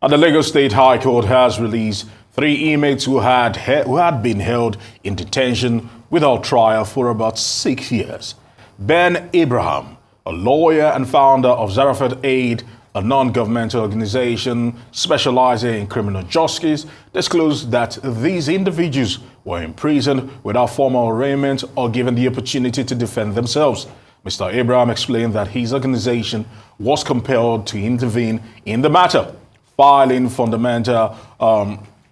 And the Lagos State High Court has released 3 inmates who had been held in detention without trial for about 6 years. Ben Abraham, a lawyer and founder of Zarephath Aid, a non-governmental organization specializing in criminal justice, disclosed that these individuals were imprisoned without formal arraignment or given the opportunity to defend themselves. Mr. Abraham explained that his organization was compelled to intervene in the matter, filing fundamental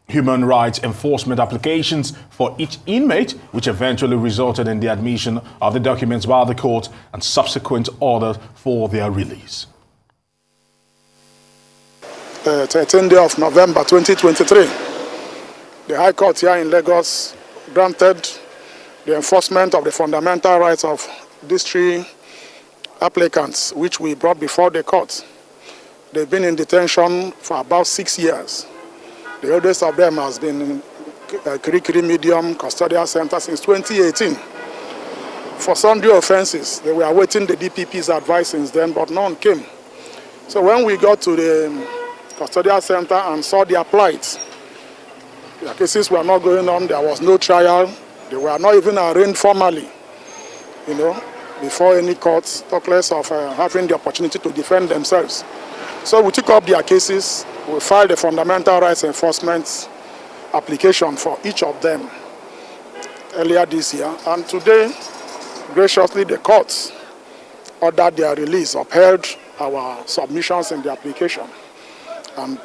human rights enforcement applications for each inmate, which eventually resulted in the admission of the documents by the court and subsequent order for their release. 13th day of November 2023, the High Court here in Lagos granted the enforcement of the fundamental rights of these 3 applicants, which we brought before the court. They've been in detention for about 6 years. The oldest of them has been in Kirikiri Medium Custodial Center since 2018. For sundry offenses, they were awaiting the DPP's advice since then, but none came. So when we got to the Custodial Center and saw their plight, their cases were not going on, there was no trial, they were not even arraigned formally, before any court, talk less of having the opportunity to defend themselves. So we took up their cases, we filed a fundamental rights enforcement application for each of them earlier this year. And today, graciously, the courts ordered their release, upheld our submissions in the application, and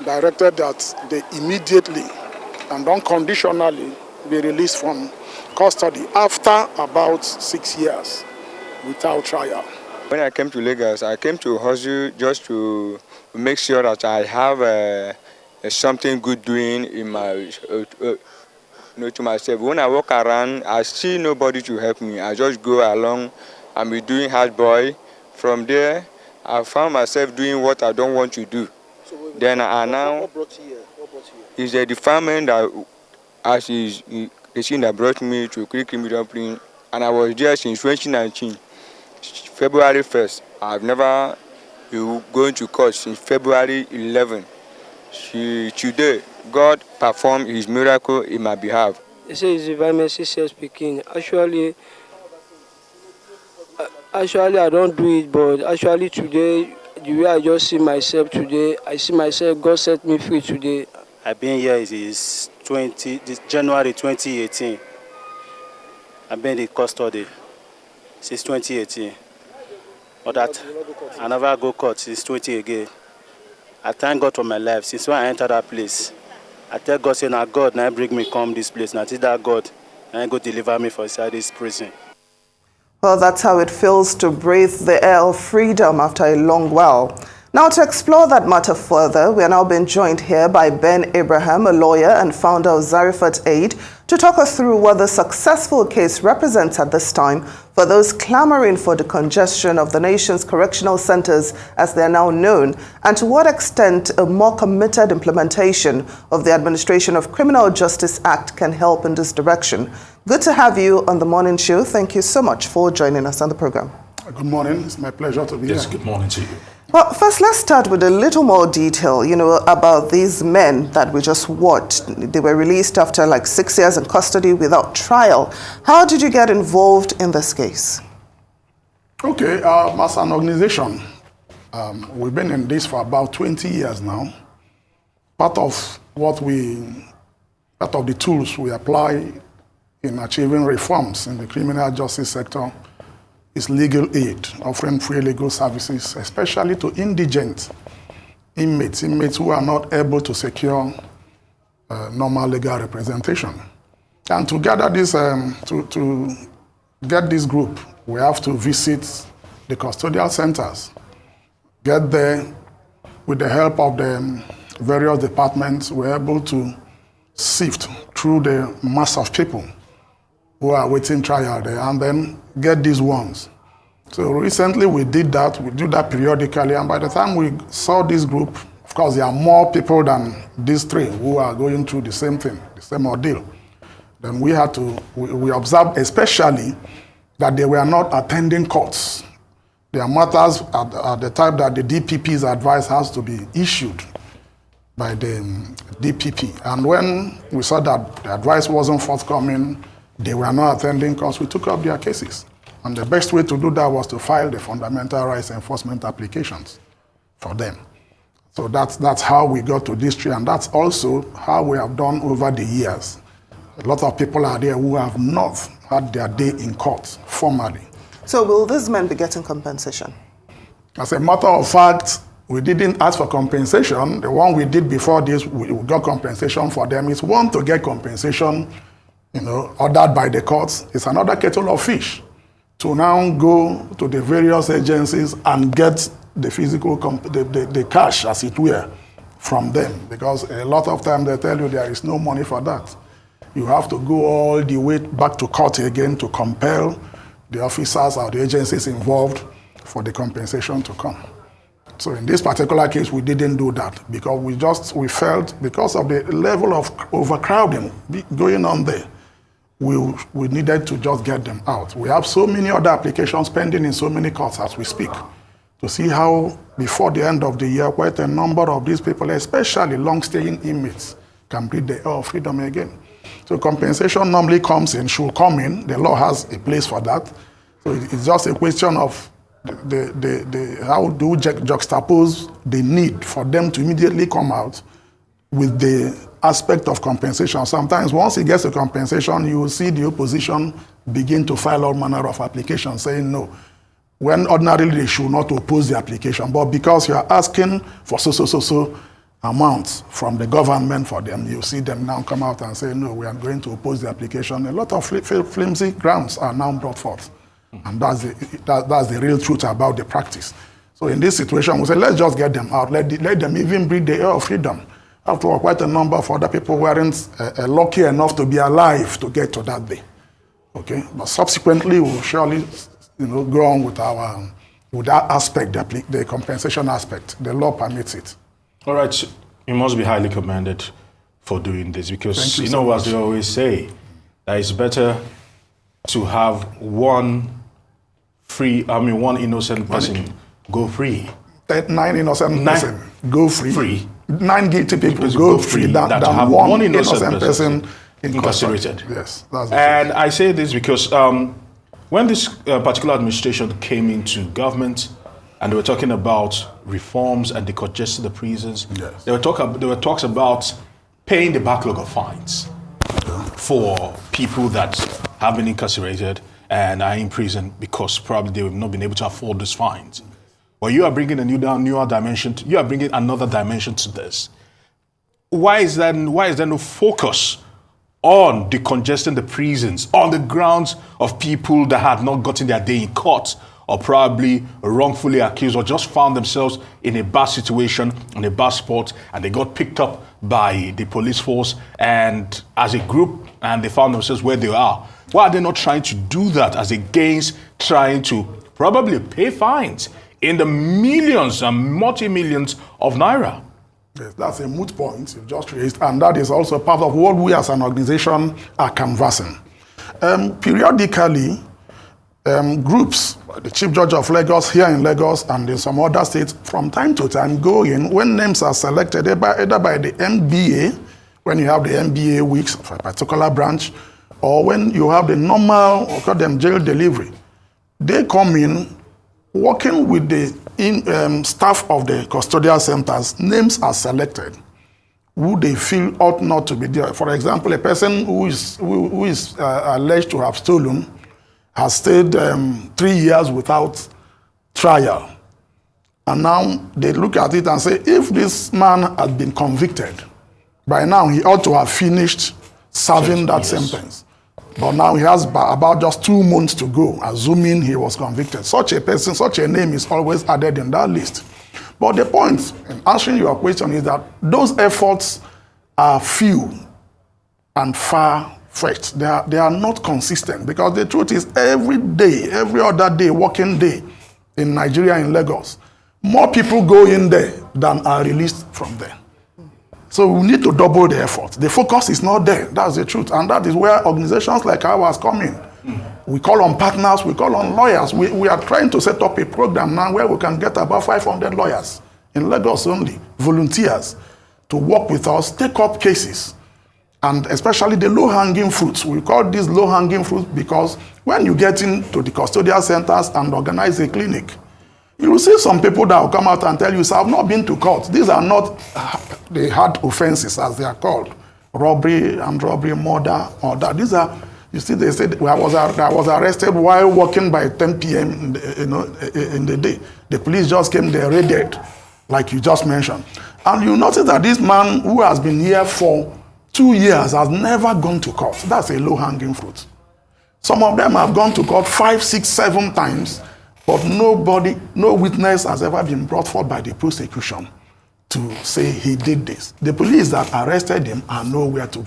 directed that they immediately and unconditionally be released from custody after about 6 years without trial. When I came to Lagos, I came to hustle just to make sure that I have something good doing in my, to myself. When I walk around, I see nobody to help me. I just go along and be doing hard boy. From there, I found myself doing what I don't want to do. So then I now, what brought you here? It's the defilement that as is the thing that brought me to Kirikiri Medium, and I was there since 2019. February 1st. I've never been going to court since February 11. Today, God performed his miracle in my behalf. They say it's divine mercy speaking. Actually, I don't do it, but actually today, the way I just see myself today, I see myself, God set me free today. I've been here since January 2018. I've been in custody since 2018. But that I never go court since 20 again. I thank God for my life. Since when I entered that place, I tell God, say, now God, now bring me come this place. Now that God, now go deliver me from inside this prison. Well, that's how it feels to breathe the air of freedom after a long while. Now, to explore that matter further, we are now being joined here by Ben Abraham, a lawyer and founder of Zarephath Aid, to talk us through what the successful case represents at this time for those clamoring for the congestion of the nation's correctional centers, as they are now known, and to what extent a more committed implementation of the Administration of Criminal Justice Act can help in this direction. Good to have you on the morning show. Thank you so much for joining us on the program. Good morning. It's my pleasure to be here. Yes, good morning to you. Well, first, let's start with a little more detail, about these men that we just watched. They were released after like 6 years in custody without trial. How did you get involved in this case? Okay, as an organization, we've been in this for about 20 years now. Part of the tools we apply in achieving reforms in the criminal justice sector is legal aid, offering free legal services, especially to indigent inmates who are not able to secure normal legal representation. And to gather this, to get this group, we have to visit the custodial centers, get there with the help of the various departments. We're able to sift through the mass of people who are waiting trial there, and then get these ones. So recently we did that. We do that periodically, and by the time we saw this group, of course there are more people than these 3 who are going through the same thing, the same ordeal. Then we had to, we observed especially that they were not attending courts. There are matters at the type that the DPP's advice has to be issued by the DPP. And when we saw that the advice wasn't forthcoming, they were not attending courts, we took up their cases. And the best way to do that was to file the fundamental rights enforcement applications for them. So that's how we got to this tree, and that's also how we have done over the years. A lot of people are there who have not had their day in court formally. So will these men be getting compensation? As a matter of fact, we didn't ask for compensation. The one we did before this, we got compensation for them. It's one to get compensation, ordered by the courts. It's another kettle of fish to now go to the various agencies and get the physical, the cash, as it were, from them. Because a lot of times they tell you there is no money for that. You have to go all the way back to court again to compel the officers or the agencies involved for the compensation to come. So in this particular case, we didn't do that because we felt because of the level of overcrowding going on there, we needed to just get them out. We have so many other applications pending in so many courts as we speak to see how before the end of the year, quite a number of these people, especially long-staying inmates, can breathe the air of freedom again. So compensation normally comes in, should come in. The law has a place for that. So it's just a question of how do we juxtapose the need for them to immediately come out with the aspect of compensation. Sometimes once it gets a compensation, you will see the opposition begin to file all manner of applications saying no, when ordinarily they should not oppose the application. But because you are asking for so amounts from the government for them, you see them now come out and say, no, we are going to oppose the application. A lot of flimsy grounds are now brought forth. And that's the real truth about the practice. So in this situation, we say, let's just get them out. Let them even breathe the air of freedom. After all, quite a number of other people weren't lucky enough to be alive to get to that day. Okay? But subsequently, we'll surely go on with that aspect, the compensation aspect. The law permits it. All right, you must be highly commended for doing this because, as they always say, that it's better to have one innocent person go free. 9 innocent person go free. 9 guilty people go free than to have one innocent person incarcerated. Yes, and I say this because when this particular administration came into government, and they were talking about reforms and decongesting the prisons. Yes. There were talks about paying the backlog of fines for people that have been incarcerated and are in prison because probably they have not been able to afford those fines. Well, you are bringing a newer dimension. You are bringing another dimension to this. Why is there no focus on decongesting the prisons on the grounds of people that had not gotten their day in court, or probably wrongfully accused, or just found themselves in a bad situation, in a bad spot, and they got picked up by the police force and as a group, and they found themselves where they are? Why are they not trying to do that as against trying to probably pay fines in the millions and multi-millions of naira? Yes, that's a moot point you just raised, and that is also part of what we as an organization are canvassing. Periodically, groups, the Chief Judge of Lagos here in Lagos and in some other states, from time to time go in when names are selected either by the MBA, when you have the MBA weeks for a particular branch, or when you have the normal, or call them jail delivery. They come in working with the staff of the custodial centers. Names are selected who they feel ought not to be there. For example, a person who is alleged to have stolen has stayed 3 years without trial. And now they look at it and say, if this man had been convicted, by now he ought to have finished serving that sentence. But now he has about just 2 months to go, assuming he was convicted. Such a person, such a name is always added in that list. But the point in answering your question is that those efforts are few and far-fetched. They are not consistent, because the truth is every day, every other day, working day in Nigeria, in Lagos, more people go in there than are released from there. So we need to double the effort. The focus is not there. That's the truth. And that is where organizations like ours come in. We call on partners, we call on lawyers. We are trying to set up a program now where we can get about 500 lawyers in Lagos only, volunteers, to work with us, take up cases, and especially the low-hanging fruits. We call these low-hanging fruits because when you get into the custodial centers and organize a clinic, you will see some people that will come out and tell you, "Sir, I've not been to court." These are not the hard offenses, as they are called. Robbery, armed robbery, murder, or that. These are, you see, they said, I was arrested while working by 10 p.m. in the day. The police just came, they raided, like you just mentioned. And you notice that this man who has been here for 2 years has never gone to court. That's a low-hanging fruit. Some of them have gone to court 5, 6, 7 times, but no witness has ever been brought forth by the prosecution to say he did this. The police that arrested him are nowhere to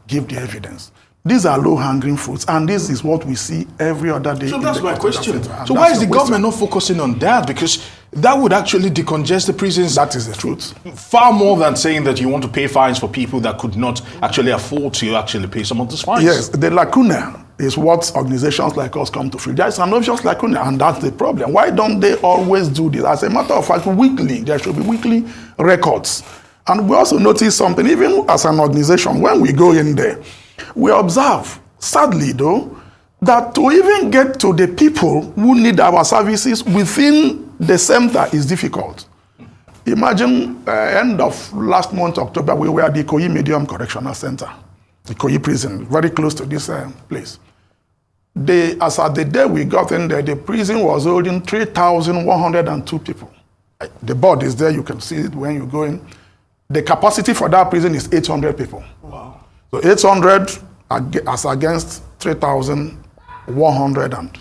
give the evidence. These are low-hanging fruits, and this is what we see every other day. So that's my question. So why is the government not focusing on that? Because that would actually decongest the prisons. That is the truth. Far more than saying that you want to pay fines for people that could not actually afford to actually pay some of these fines. Yes, the lacuna is what organizations like us come to fill. There is an obvious lacuna, and that's the problem. Why don't they always do this? As a matter of fact, weekly, there should be weekly records. And we also notice something, even as an organization, when we go in there, we observe, sadly though, that to even get to the people who need our services within the center is difficult. Imagine end of last month, October, we were at the Ikoyi Medium Correctional Center, the Ikoyi prison, very close to this place. As at the day we got in there, the prison was holding 3,102 people. The board is there, you can see it when you go in. The capacity for that prison is 800 people. Wow. So 800 as against 3,100. And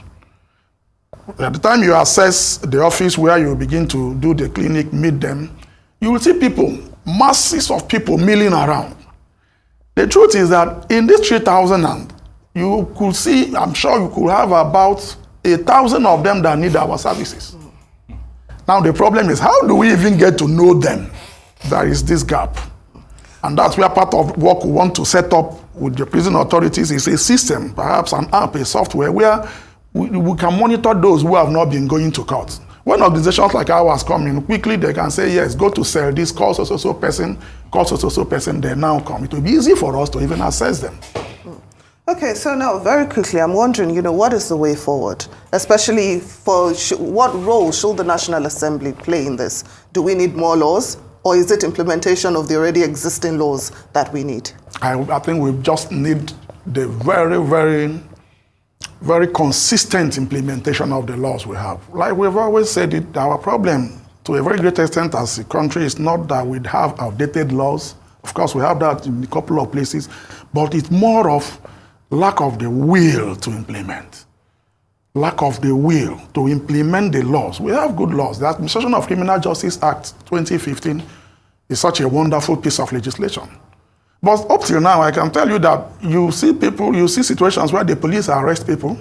at the time you assess the office where you begin to do the clinic, meet them, you will see people, masses of people milling around. The truth is that in this 3,000, you could see, I'm sure you could have about 1,000 of them that need our services. Now the problem is, how do we even get to know them? There is this gap. And that's where part of what we want to set up with the prison authorities is a system, perhaps an app, a software, where we can monitor those who have not been going to court. When organizations like ours come in, quickly they can say, yes, go to cell this, call so person, call so person, they now come. It will be easy for us to even assess them. Okay, so now very quickly, I'm wondering, what is the way forward? Especially for what role should the National Assembly play in this? Do we need more laws? Or is it implementation of the already existing laws that we need? I think we just need the very, very, very consistent implementation of the laws we have. Like we've always said, our problem to a very great extent as a country is not that we have outdated laws. Of course, we have that in a couple of places, but it's more of lack of the will to implement. Lack of the will to implement the laws. We have good laws. The Administration of Criminal Justice Act 2015 is such a wonderful piece of legislation. But up till now, I can tell you that you see situations where the police arrest people,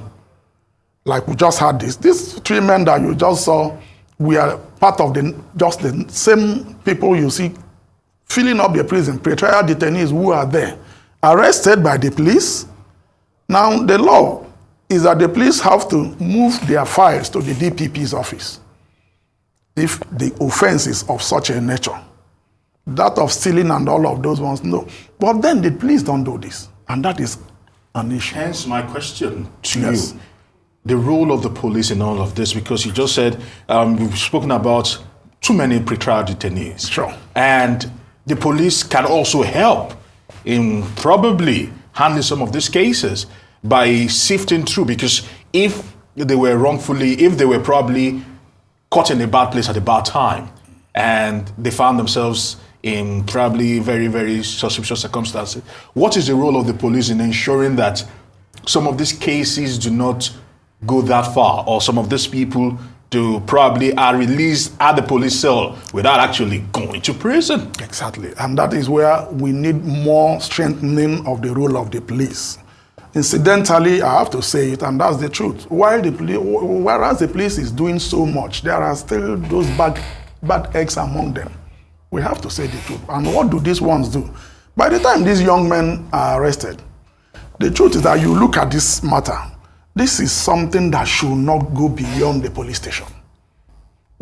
like we just had this. These 3 men that you just saw, we are part of the same people you see filling up the prison, pretrial detainees who are there, arrested by the police. Now, the law is that the police have to move their files to the DPP's office if the offense is of such a nature. That of stealing and all of those ones, no. But then the police don't do this, and that is an issue. Hence my question to you, the role of the police in all of this, because you just said we've spoken about too many pretrial detainees. Sure. And the police can also help in probably handling some of these cases by sifting through, because if they were probably caught in a bad place at a bad time, and they found themselves in probably very, very suspicious circumstances, what is the role of the police in ensuring that some of these cases do not go that far, or some of these people probably are released at the police cell without actually going to prison? Exactly. And that is where we need more strengthening of the role of the police. Incidentally, I have to say it, and that's the truth. Whereas the police is doing so much, there are still those bad eggs among them. We have to say the truth. And what do these ones do? By the time these young men are arrested, the truth is that you look at this matter, this is something that should not go beyond the police station.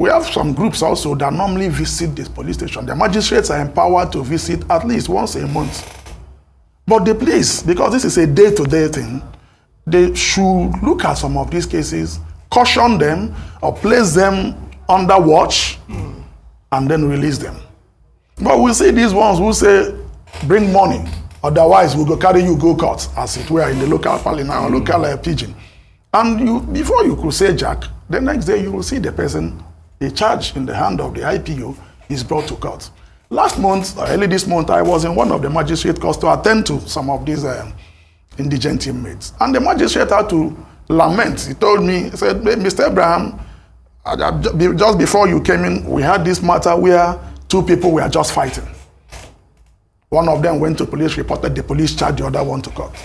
We have some groups also that normally visit this police station. The magistrates are empowered to visit at least once a month. But the police, because this is a day-to-day thing, they should look at some of these cases, caution them, or place them under watch, and then release them. But we see these ones who say, bring money, otherwise we'll go carry you go court, as it were in the local parliament, local pidgin. And before you could say jack, the next day you will see the person, a charge in the hand of the IPO is brought to court. Last month, or early this month, I was in one of the magistrate courts to attend to some of these indigent inmates. And the magistrate had to lament. He told me, he said, Mr. Abraham, just before you came in, we had this matter where 2 people were just fighting. One of them went to police, reported the police, charged the other one to court.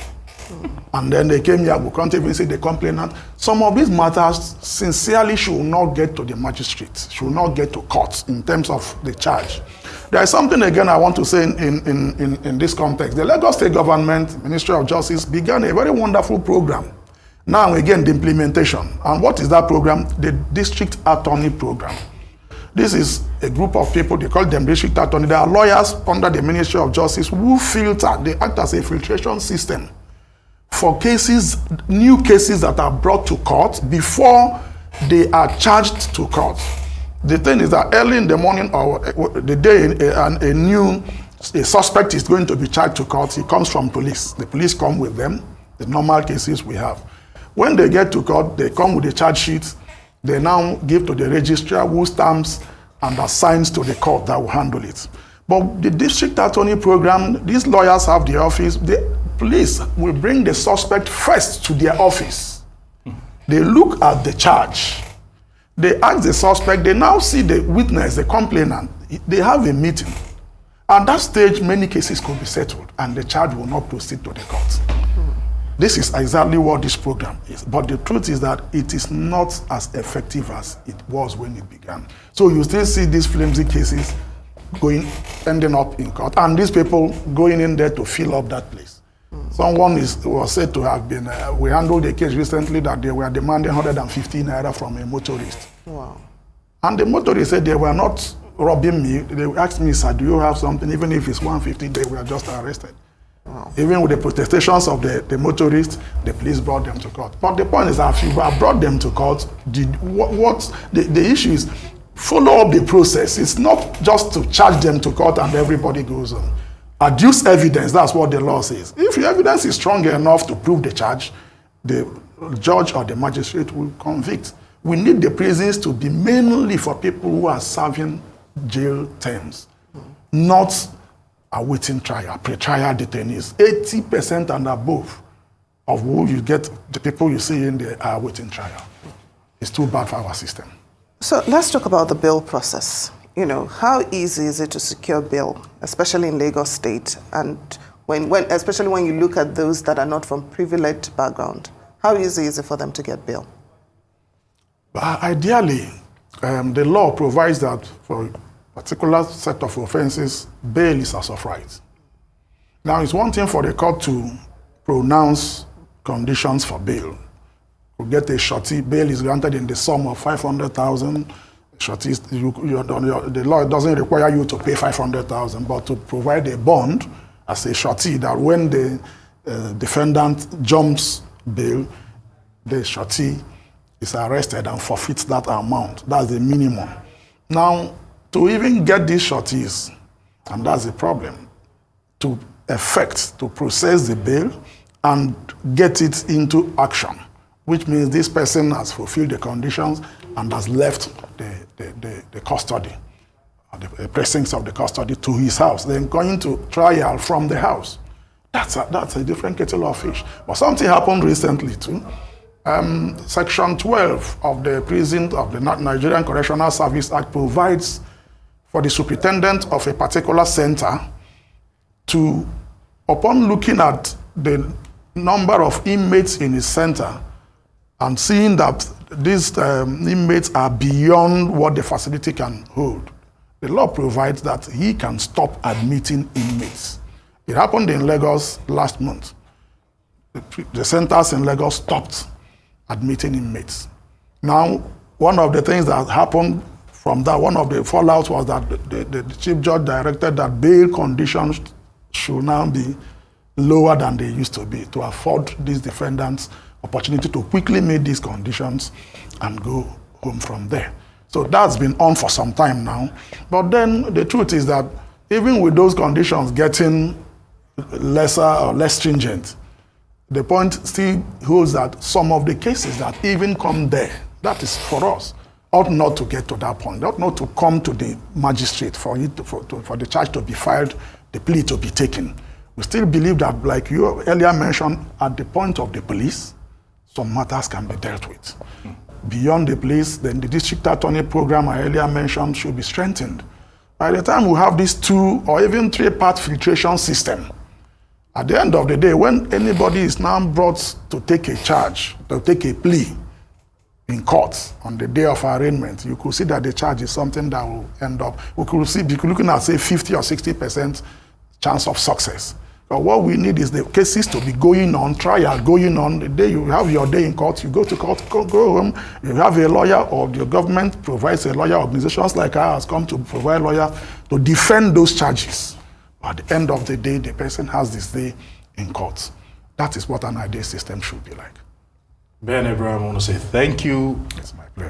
And then they came here, we can't even see the complainant. Some of these matters sincerely should not get to the magistrate, should not get to court in terms of the charge. There is something again I want to say in this context. The Lagos State Government, Ministry of Justice, began a very wonderful program. Now again, the implementation. And what is that program? The District Attorney Program. This is a group of people, they call them District Attorney. They are lawyers under the Ministry of Justice who filter, they act as a filtration system for cases, new cases that are brought to court before they are charged to court. The thing is that early in the morning or the day a suspect is going to be charged to court, he comes from police. The police come with them, the normal cases we have. When they get to court, they come with a charge sheet. They now give to the registrar who stamps and assigns to the court that will handle it. But the district attorney program, these lawyers have the office. The police will bring the suspect first to their office. They look at the charge. They ask the suspect. They now see the witness, the complainant. They have a meeting. At that stage, many cases could be settled, and the charge will not proceed to the court. This is exactly what this program is. But the truth is that it is not as effective as it was when it began. So you still see these flimsy cases ending up in court, and these people going in there to fill up that place. Someone was said to have been, we handled a case recently that they were demanding 150 naira from a motorist. Wow. And the motorist said they were not robbing me. They asked me, sir, do you have something? Even if it's 150, they were just arrested. Wow. Even with the protestations of the motorists, the police brought them to court. But the point is that if you have brought them to court, the issue is follow up the process. It's not just to charge them to court and everybody goes on. Adduce evidence, that's what the law says. If your evidence is strong enough to prove the charge, the judge or the magistrate will convict. We need the prisons to be mainly for people who are serving jail terms, not awaiting trial, pre-trial detainees. 80% and above of who you get, the people you see in there are awaiting trial. It's too bad for our system. So let's talk about the bail process. You know, how easy is it to secure bail, especially in Lagos State, and especially when you look at those that are not from privileged background? How easy is it for them to get bail? Ideally, the law provides that for a particular set of offenses, bail is as of right. Now, it's one thing for the court to pronounce conditions for bail. You get a surety, bail is granted in the sum of 500,000. The law doesn't require you to pay 500,000, but to provide a bond as a surety that when the defendant jumps bail, the surety is arrested and forfeits that amount. That's the minimum. Now, to even get these sureties, and that's the problem, to process the bail and get it into action, which means this person has fulfilled the conditions and has left the custody, the precincts of the custody to his house, then going to trial from the house. That's a different kettle of fish. But something happened recently too. Section 12 of the Nigerian Correctional Service Act provides for the superintendent of a particular center to, upon looking at the number of inmates in his center and seeing that these inmates are beyond what the facility can hold, the law provides that he can stop admitting inmates. It happened in Lagos last month. The centers in Lagos stopped admitting inmates. Now, one of the things that happened from that, one of the fallouts was that the Chief Judge directed that bail conditions should now be lower than they used to be to afford these defendants opportunity to quickly meet these conditions and go home from there. So that's been on for some time now. But then the truth is that even with those conditions getting lesser or less stringent, the point still holds that some of the cases that even come there, that is for us, ought not to get to that point, ought not to come to the magistrate for the charge to be filed, the plea to be taken. We still believe that, like you earlier mentioned, at the point of the police, some matters can be dealt with. Beyond the police, then the district attorney program I earlier mentioned should be strengthened. By the time we have this 2 or even 3-part filtration system, at the end of the day, when anybody is now brought to take a charge, to take a plea in court on the day of arraignment, you could see that the charge is something that will end up, we could be looking at, say, 50 or 60% chance of success. But what we need is the cases to be going on, trial going on. The day you have your day in court, you go to court, go home, you have a lawyer, or your government provides a lawyer. Organizations like ours come to provide lawyer to defend those charges. At the end of the day, the person has this day in court. That is what an ideal system should be like. Ben Abraham, I want to say thank you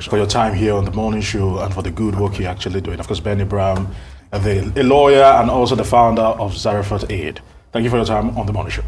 for your time here on the morning show and for the good work you're actually doing. Of course, Ben Abraham, a lawyer and also the founder of Zarephath Aid. Thank you for your time on the morning show.